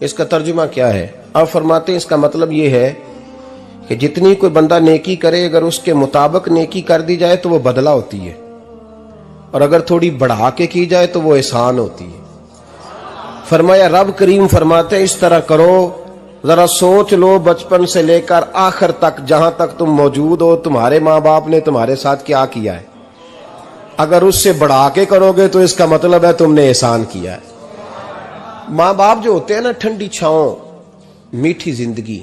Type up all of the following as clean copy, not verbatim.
इसका तर्जुमा क्या है? आप फरमाते हैं इसका मतलब ये है कि जितनी कोई बंदा नेकी करे, अगर उसके मुताबिक नेकी कर दी जाए तो वो बदला होती है, और अगर थोड़ी बढ़ा के की जाए तो वो एहसान होती है। फरमाया रब करीम फरमाते हैं इस तरह करो, जरा सोच लो बचपन से लेकर आखिर तक, जहां तक तुम मौजूद हो, तुम्हारे माँ बाप ने तुम्हारे साथ क्या किया है। अगर उससे बढ़ा के करोगे तो इसका मतलब है तुमने एहसान किया है। माँ बाप जो होते हैं ना, ठंडी छांव, मीठी जिंदगी।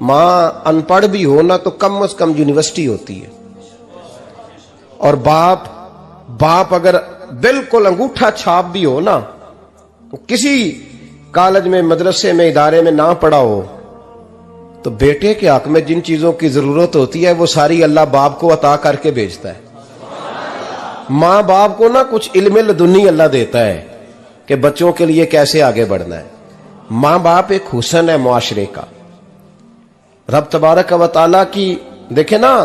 माँ अनपढ़ भी हो ना तो कम से कम यूनिवर्सिटी होती है, और बाप अगर बिल्कुल अंगूठा छाप भी हो ना, तो किसी कॉलेज में, मदरसे में, इदारे में ना पढ़ा हो, तो बेटे के हक में जिन चीजों की जरूरत होती है वो सारी अल्लाह बाप को अता करके भेजता है। माँ बाप को ना कुछ इल्म लदुन्नी अल्लाह देता है कि बच्चों के लिए कैसे आगे बढ़ना है। माँ बाप एक हुस्न है मुआशरे का। रब तबारक व तआला की देखे ना,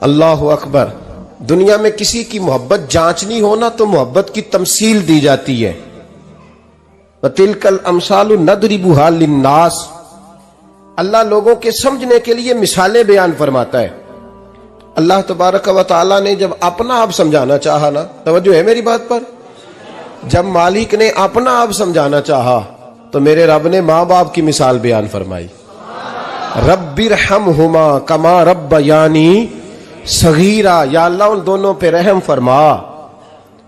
अल्लाह अकबर, दुनिया में किसी की मोहब्बत जांचनी हो ना तो मोहब्बत की तमसील दी जाती है। वतिलकल अमसालु नदरिबुहा लिन्नास, अल्लाह लोगों के समझने के लिए मिसालें बयान फरमाता है। अल्लाह तबारक व तआला ने जब अपना आप समझाना चाहा ना, तवज्जो है मेरी बात पर, जब मालिक ने अपना आप समझाना चाहा तो मेरे रब ने माँ बाप की मिसाल बयान फरमाई। रब्बिरहमहुमा कमा रब्बयानी सगीरा, या अल्लाह उन दोनों पे रहम फरमा।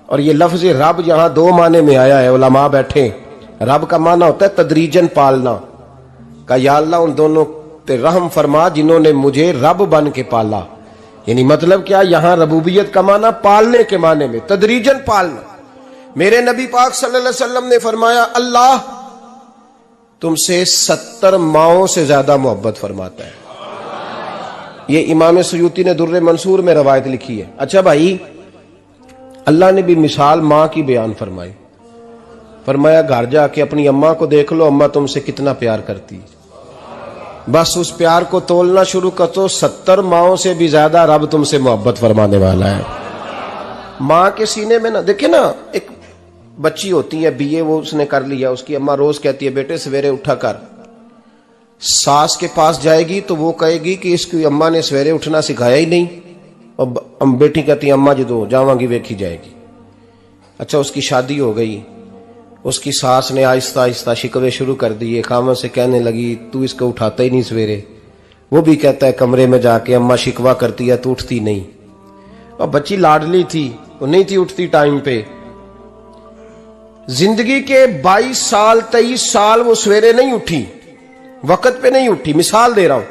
और ये लफ्ज रब यहां दो माने में आया है, उलमा बैठे। रब का माना होता है तदरीजन पालना का, या अल्लाह उन दोनों पे रहम फरमा जिन्होंने मुझे रब बन के पाला। यानी मतलब क्या, यहां रबूबियत का माना पालने के माने में, तदरीजन पालना। मेरे नबी पाक सल्लल्लाहु अलैहि वसल्लम ने फरमाया अल्लाह तुमसे 70 माओं से ज्यादा मोहब्बत फरमाता है। ये इमाम सयूती ने दुर्रे मंसूर में रवायत लिखी है। अच्छा भाई, अल्लाह ने भी मिसाल माँ की बयान फरमाई। फरमाया घर जाके अपनी अम्मा को देख लो, अम्मा तुमसे कितना प्यार करती है। बस उस प्यार को तोलना शुरू कर तो 70 माओं से भी ज्यादा रब तुमसे मोहब्बत फरमाने वाला है। माँ के सीने में ना, देखे ना, एक बच्ची होती है बीए, वो उसने कर लिया, उसकी अम्मा रोज कहती है बेटे सवेरे उठा कर। सास के पास जाएगी तो वो कहेगी कि इसकी अम्मा ने सवेरे उठना सिखाया ही नहीं, और बेटी कहती है अम्मा जी तो जावांगी वेखी जाएगी। अच्छा, उसकी शादी हो गई, उसकी सास ने आहिस्ता आहिस्ता शिकवे शुरू कर दिए, खामन से कहने लगी तू इसको उठाता ही नहीं सवेरे। वो भी कहता है कमरे में जाके अम्मा शिकवा करती है तू उठती नहीं। और बच्ची लाडली थी, वो नहीं थी उठती टाइम पे। जिंदगी के 22 साल 23 साल वो सवेरे नहीं उठी, वक्त पे नहीं उठी, मिसाल दे रहा हूं।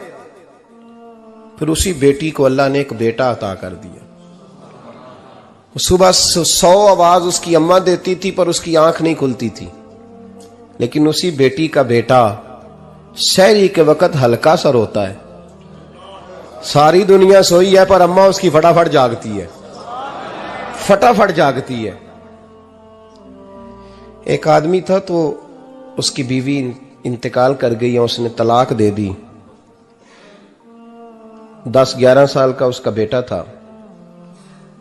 फिर उसी बेटी को अल्लाह ने एक बेटा अता कर दिया। सुबह 100 आवाज उसकी अम्मा देती थी पर उसकी आंख नहीं खुलती थी, लेकिन उसी बेटी का बेटा सहरी के वक्त हल्का सा रोता है। सारी दुनिया सोई है पर अम्मा उसकी फटाफट जागती है, फटाफट जागती है। एक आदमी था तो उसकी बीवी इंतकाल कर गई और उसने तलाक दे दी। 10-11 साल का उसका बेटा था,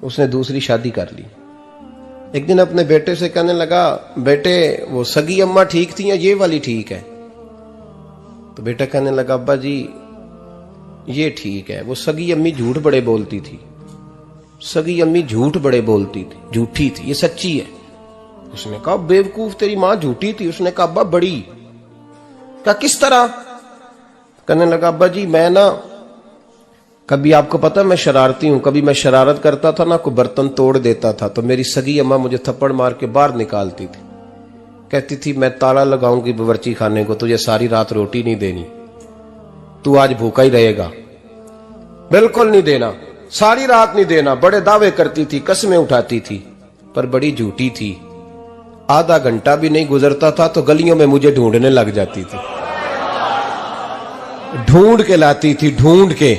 उसने दूसरी शादी कर ली। एक दिन अपने बेटे से कहने लगा बेटे वो सगी अम्मा ठीक थी या ये वाली ठीक है? तो बेटा कहने लगा अब्बा जी ये ठीक है, वो सगी अम्मी झूठ बड़े बोलती थी, सगी अम्मी झूठ बड़े बोलती थी, झूठी थी, ये सच्ची है। उसने कहा बेवकूफ तेरी मां झूठी थी। उसने कहा अब्बा बड़ी। कहा किस तरह? कहने लगा अब्बा जी मैं ना, कभी आपको पता मैं शरारती हूं, कभी मैं शरारत करता था ना, कोई बर्तन तोड़ देता था तो मेरी सगी अम्मा मुझे थप्पड़ मार के बाहर निकालती थी। कहती थी मैं ताला लगाऊंगी बावर्ची खाने को, तुझे सारी रात रोटी नहीं देनी, तू आज भूखा ही रहेगा। बिल्कुल नहीं देना, सारी रात नहीं देना। बड़े दावे करती थी, कसमें उठाती थी, पर बड़ी झूठी थी। आधा घंटा भी नहीं गुजरता था तो गलियों में मुझे ढूंढने लग जाती थी, ढूंढ के लाती थी, ढूंढ के,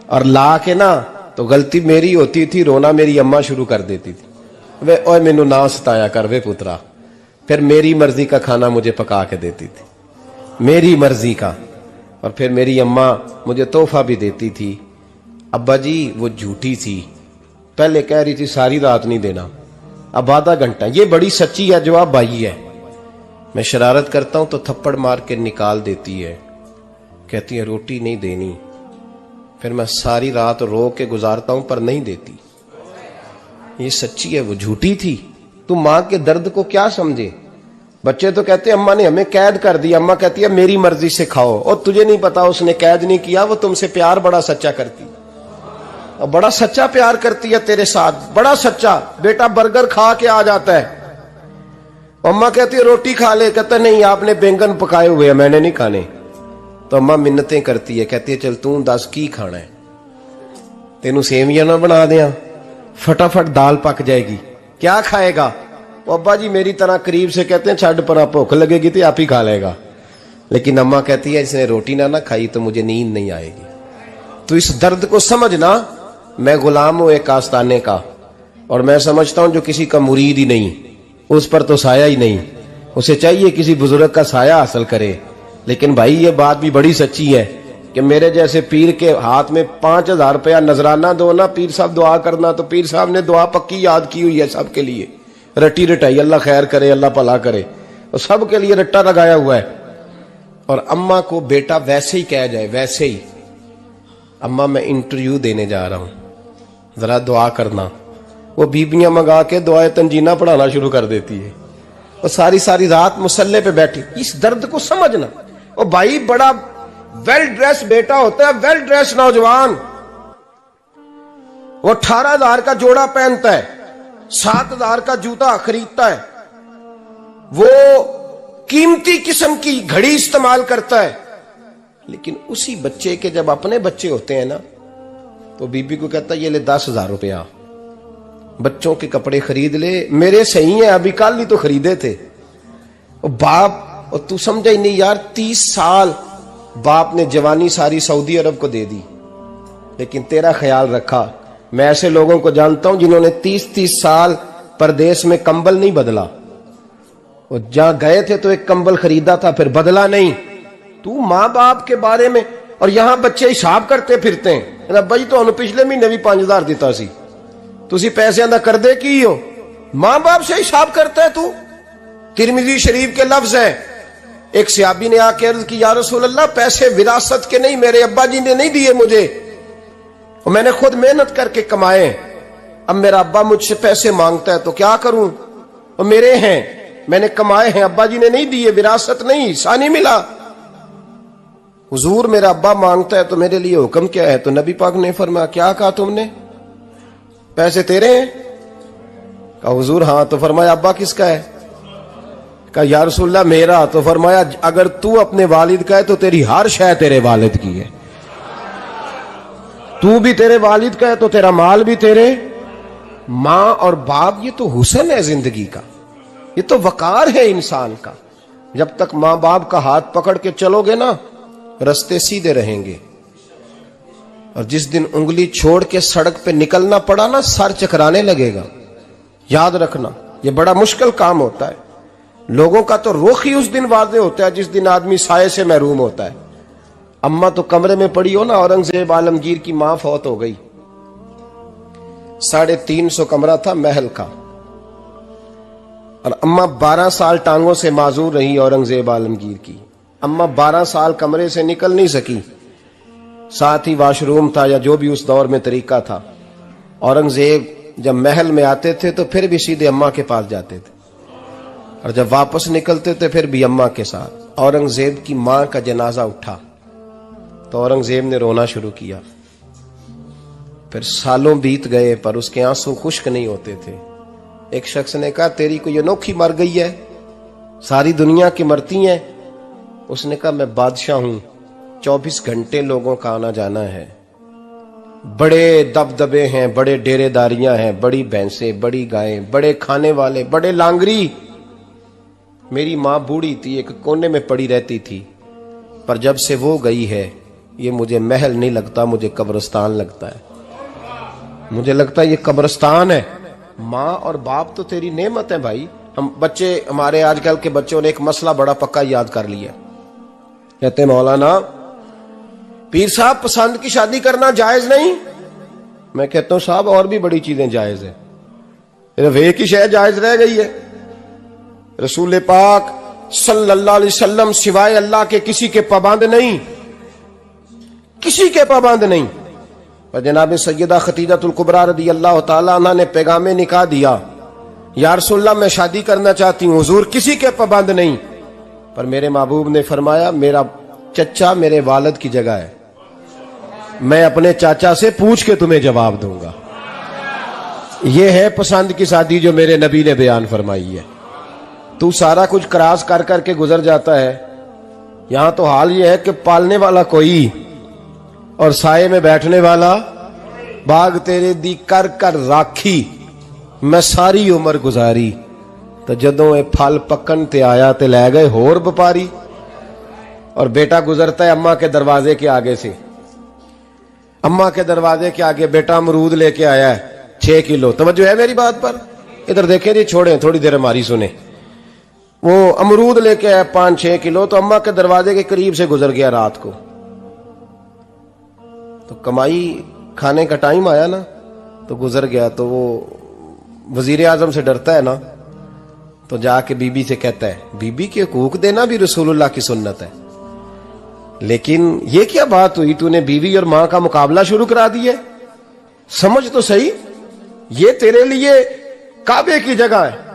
और ला के ना तो गलती मेरी होती थी, रोना मेरी अम्मा शुरू कर देती थी। वे ओए मैनू ना सताया कर वे पुत्रा। फिर मेरी मर्जी का खाना मुझे पका के देती थी, मेरी मर्जी का। और फिर मेरी अम्मा मुझे तोहफा भी देती थी। अब्बा जी वो झूठी थी, पहले कह रही थी सारी रात नहीं देना, अब आधा घंटा। ये बड़ी सच्ची है, जवाब भाई है। मैं शरारत करता हूं तो थप्पड़ मार के निकाल देती है, कहती है रोटी नहीं देनी। फिर मैं सारी रात रो के गुजारता हूं पर नहीं देती। ये सच्ची है, वो झूठी थी। तू मां के दर्द को क्या समझे। बच्चे तो कहते हैं अम्मा ने हमें कैद कर दिया, अम्मा कहती है मेरी मर्जी से खाओ। और तुझे नहीं पता उसने कैद नहीं किया, वो तुमसे प्यार बड़ा सच्चा करती है, और बड़ा सच्चा प्यार करती है तेरे साथ, बड़ा सच्चा। बेटा बर्गर खा के आ जाता है, अम्मा कहती है रोटी खा ले, कहता नहीं आपने बैंगन पकाए हुए हैं मैंने नहीं खाने। तो अम्मा मिन्नतें करती है, कहती है चल तू दस की खाना है, तेनू सेवियां ना बना दिया, फटाफट दाल पक जाएगी, क्या खाएगा। अब्बा जी मेरी तरह करीब से कहते हैं छड़ पर भूख लगेगी तो आप ही खा लेगा। लेकिन अम्मा कहती है इसने रोटी ना खाई तो मुझे नींद नहीं आएगी। तो इस दर्द को समझना, मैं गुलाम हूं एक आस्ताने का, और मैं समझता हूं जो किसी का मुरीद ही नहीं उस पर तो साया ही नहीं, उसे चाहिए किसी बुजुर्ग का साया हासिल करे। लेकिन भाई ये बात भी बड़ी सच्ची है कि मेरे जैसे पीर के हाथ में 5000 रुपया नजराना दो ना, पीर साहब दुआ करना, तो पीर साहब ने दुआ पक्की याद की हुई है सबके लिए, रट्टी रटाई, अल्लाह खैर करे अल्लाह भला करे, और सबके लिए रट्टा लगाया हुआ है। और अम्मा को बेटा वैसे ही कह जाए, वैसे ही अम्मा मैं इंटरव्यू देने जा रहा हूं जरा दुआ करना, वो बीबियां मंगा के दुआए तंजीना पढ़ाना शुरू कर देती है, और सारी सारी रात मुसल्ले पे बैठी। इस दर्द को समझना। और भाई बड़ा वेल ड्रेस बेटा होता है, वेल ड्रेस नौजवान, वो 18,000 का जोड़ा पहनता है, 7,000 का जूता खरीदता है, वो कीमती किस्म की घड़ी इस्तेमाल करता है। लेकिन उसी बच्चे के जब अपने बच्चे होते हैं ना, तो बीबी को कहता है ये ले 10,000 रुपया, बच्चों के कपड़े खरीद ले, मेरे सही है अभी कल ही तो खरीदे थे। और बाप, और तू समझा ही नहीं यार, 30 साल बाप ने जवानी सारी सऊदी अरब को दे दी, लेकिन तेरा ख्याल रखा। मैं ऐसे लोगों को जानता हूं जिन्होंने 30-30 साल परदेश में कंबल नहीं बदला, और जहां गए थे तो एक कंबल खरीदा था फिर बदला नहीं। तू मां बाप के बारे में, और यहां बच्चे हिसाब करते फिरते हैं, अब्बा जी तो पिछले महीने भी 5,000 दिता सी, तुसी पैसे दा कर दे की हो। मां बाप से हिसाब करता है तू। तिरमिजी शरीफ के लफ्ज है, एक सहाबी ने आके अर्ज की या रसूल अल्लाह पैसे विरासत के नहीं, मेरे अब्बा जी ने नहीं दिए मुझे, और मैंने खुद मेहनत करके कमाए, अब मेरा अब्बा मुझसे पैसे मांगता है तो क्या करूं, और मेरे हैं, मैंने कमाए हैं, अब्बा जी ने नहीं दिए, विरासत नहीं, हिस्सा नहीं मिला। हुजूर मेरा अब्बा मांगता है तो मेरे लिए हुक्म क्या है। तो नबी पाक ने फरमाया क्या कहा तुमने, पैसे तेरे हैं? कहा हुजूर हाँ। तो फरमाया अब्बा किसका है? कहा या रसूलल्लाह मेरा। तो फरमाया अगर तू अपने वालिद का है तो तेरी हर शय तेरे वालिद की है, तू भी तेरे वालिद का है तो तेरा माल भी तेरे। मां और बाप ये तो हुस्न है जिंदगी का, ये तो वकार है इंसान का। जब तक मां बाप का हाथ पकड़ के चलोगे ना, रास्ते सीधे रहेंगे, और जिस दिन उंगली छोड़ के सड़क पे निकलना पड़ा ना, सर चकराने लगेगा। याद रखना ये बड़ा मुश्किल काम होता है। लोगों का तो रुख ही उस दिन वादे होता है जिस दिन आदमी साये से महरूम होता है। अम्मा तो कमरे में पड़ी हो ना, औरंगजेब आलमगीर की मां फौत हो गई, 350 कमरा था महल का, और अम्मा 12 साल टांगों से माजूर रही औरंगजेब आलमगीर की। अम्मा 12 साल कमरे से निकल नहीं सकी, साथ ही वॉशरूम था या जो भी उस दौर में तरीका था। औरंगजेब जब महल में आते थे तो फिर भी सीधे अम्मा के पास जाते थे, और जब वापस निकलते थे फिर भी अम्मा के साथ। औरंगजेब की मां का जनाजा उठा तो औरंगजेब ने रोना शुरू किया। फिर सालों बीत गए पर उसके आंसू खुश्क नहीं होते थे। एक शख्स ने कहा तेरी कोई अनोखी मर गई है, सारी दुनिया की मरती हैं। उसने कहा मैं बादशाह हूं, 24 घंटे लोगों का आना जाना है, बड़े दबदबे हैं, बड़े डेरेदारियां हैं, बड़ी भैंसें, बड़ी गायें, बड़े खाने वाले, बड़े लांगरी। मेरी मां बूढ़ी थी, एक कोने में पड़ी रहती थी, पर जब से वो गई है ये मुझे महल नहीं लगता, मुझे कब्रिस्तान लगता है। मुझे लगता है ये कब्रिस्तान है। माँ और बाप तो तेरी नेमत है भाई। हम बच्चे, हमारे आजकल के बच्चों ने एक मसला बड़ा पक्का याद कर लिया, कहते मौलाना पीर साहब पसंद की शादी करना जायज नहीं। मैं कहता हूं साहब और भी बड़ी चीजें जायज है, सिर्फ एक ही शय जायज रह गई है। रसूल पाक सल्लल्लाहु अलैहि वसल्लम सिवाय अल्लाह के किसी के पाबंद नहीं, किसी के पाबंद नहीं। पर जनाब सैयदा खतीजतुल कुबरा रदी अल्लाह ताला अन्हा ने पैगामे निकाह दिया, या रसूलल्लाह मैं शादी करना चाहती हूँ, हुजूर किसी के पाबंद नहीं। पर मेरे महबूब ने फरमाया मेरा चचा मेरे वालिद की जगह है, मैं अपने चाचा से पूछ के तुम्हें जवाब दूंगा। यह है पसंद की शादी जो मेरे नबी ने बयान फरमाई है। तू सारा कुछ क्रॉस कर करके गुजर जाता है। यहां तो हाल यह है कि पालने वाला कोई और साये में बैठने वाला, बाग तेरे दी कर कर राखी मैं सारी उम्र गुजारी, तो जदों ये फल पकन ते आया ते लै गए होर व्यापारी। और बेटा गुजरता है अम्मा के दरवाजे के आगे से, अम्मा के दरवाजे के आगे बेटा अमरूद लेके आया है 6 किलो। तवज्जो है मेरी बात पर? इधर देखें जी, छोड़े थोड़ी देर हमारी सुने। वो अमरूद लेके आया 5-6 किलो, तो अम्मा के दरवाजे के करीब से गुजर गया रात को। तो कमाई खाने का टाइम आया ना, तो गुजर गया। तो वो वजीर आजम से डरता है ना, तो जाके बीबी से कहता है बीबी के हकूक देना भी रसूलुल्लाह की सुन्नत है। लेकिन ये क्या बात हुई, तूने बीवी और मां का मुकाबला शुरू करा दिया? समझ तो सही, ये तेरे लिए काबे की जगह है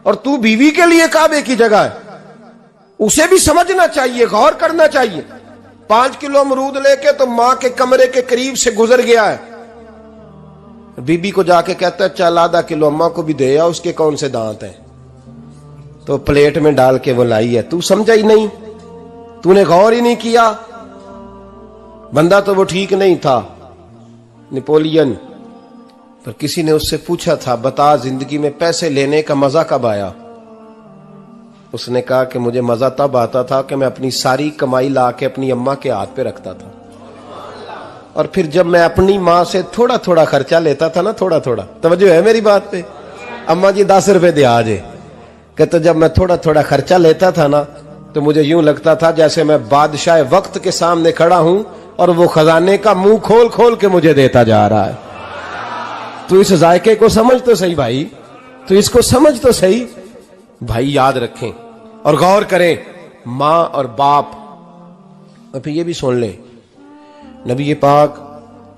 और तू बीवी के लिए काबे की जगह है। उसे भी समझना चाहिए, गौर करना चाहिए। 5 किलो अमरूद लेके तो मां के कमरे के करीब से गुजर गया है। बीबी को जाके कहता है चल आधा किलो अम्मा को भी दे आ, उसके कौन से दांत हैं। तो प्लेट में डाल के वो लाई है। तू समझा ही नहीं, तूने गौर ही नहीं किया। बंदा तो वो ठीक नहीं था, नेपोलियन। पर किसी ने उससे पूछा था बता जिंदगी में पैसे लेने का मजा कब आया? उसने कहा कि मुझे मजा तब आता था कि मैं अपनी सारी कमाई ला के अपनी अम्मा के हाथ पे रखता था, और फिर जब मैं अपनी माँ से थोड़ा थोड़ा खर्चा लेता था ना, थोड़ा थोड़ा, तवज्जो है मेरी बात पे? अम्मा जी 10 रुपए दे आज, कहते जब मैं थोड़ा थोड़ा खर्चा लेता था ना, तो मुझे यूं लगता था जैसे मैं बादशाह वक्त के सामने खड़ा हूं और वो खजाने का मुंह खोल खोल के मुझे देता जा रहा है। तू इस जायके को समझ तो सही भाई, तू इसको समझ तो सही भाई। याद रखें और गौर करें, मां और बाप। और फिर ये भी सुन लें, नबी पाक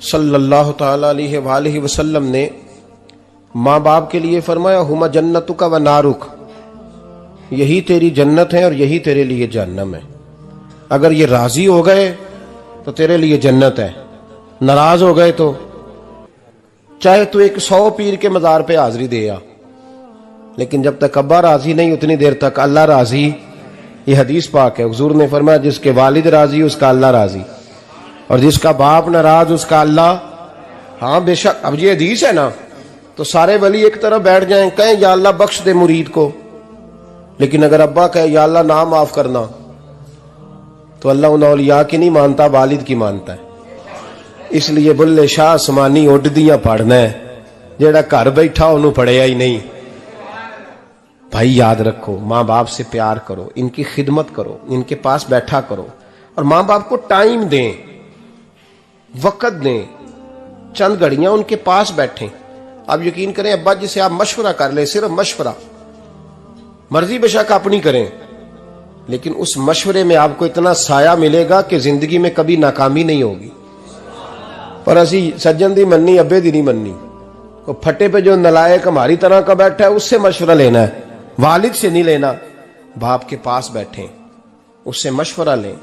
सल्लल्लाहु ताला अलैहि वसल्लम ने मां बाप के लिए फरमाया हुमा जन्नतुका व नारुक, यही तेरी जन्नत है और यही तेरे लिए जहन्नम है। अगर ये राजी हो गए तो तेरे लिए जन्नत है, नाराज हो गए तो चाहे तू 100 पीर के मजार पे हाजिरी दे आ, लेकिन जब तक अब्बा राजी नहीं उतनी देर तक अल्लाह राजी। ये हदीस पाक है, हुजूर ने फरमाया जिसके वालिद राजी उसका अल्लाह राजी, और जिसका बाप नाराज उसका अल्लाह। हाँ बेशक, अब ये हदीस है ना, तो सारे वली एक तरफ बैठ जाएं, कहें या अल्लाह बख्श दे मुरीद को, लेकिन अगर अब्बा कहे या अल्लाह ना माफ करना, तो अल्लाह उन औलिया की नहीं मानता, वालिद की मानता है। इसलिए बुल्ले शाह आसमानी उड्डियां पढ़ना है, जेड़ा घर बैठा उन्होंने पढ़िया ही नहीं। भाई याद रखो, माँ बाप से प्यार करो, इनकी खिदमत करो, इनके पास बैठा करो, और माँ बाप को टाइम दें, वक़्त दें, चंद घड़ियां उनके पास बैठें। आप यकीन करें, अब्बा जी से आप मशवरा कर ले, सिर्फ मशवरा, मर्जी बेशक अपनी करें, लेकिन उस मशवरे में आपको इतना साया मिलेगा कि जिंदगी में कभी नाकामी नहीं होगी। पर असी सज्जन दी मन्नी, अब्बे दी नहीं मन्नी। तो फटे पे जो नलायक हमारी तरह का बैठा है उससे मशवरा लेना है, वालिद से नहीं लेना। बाप के पास बैठे, उससे मशवरा लें,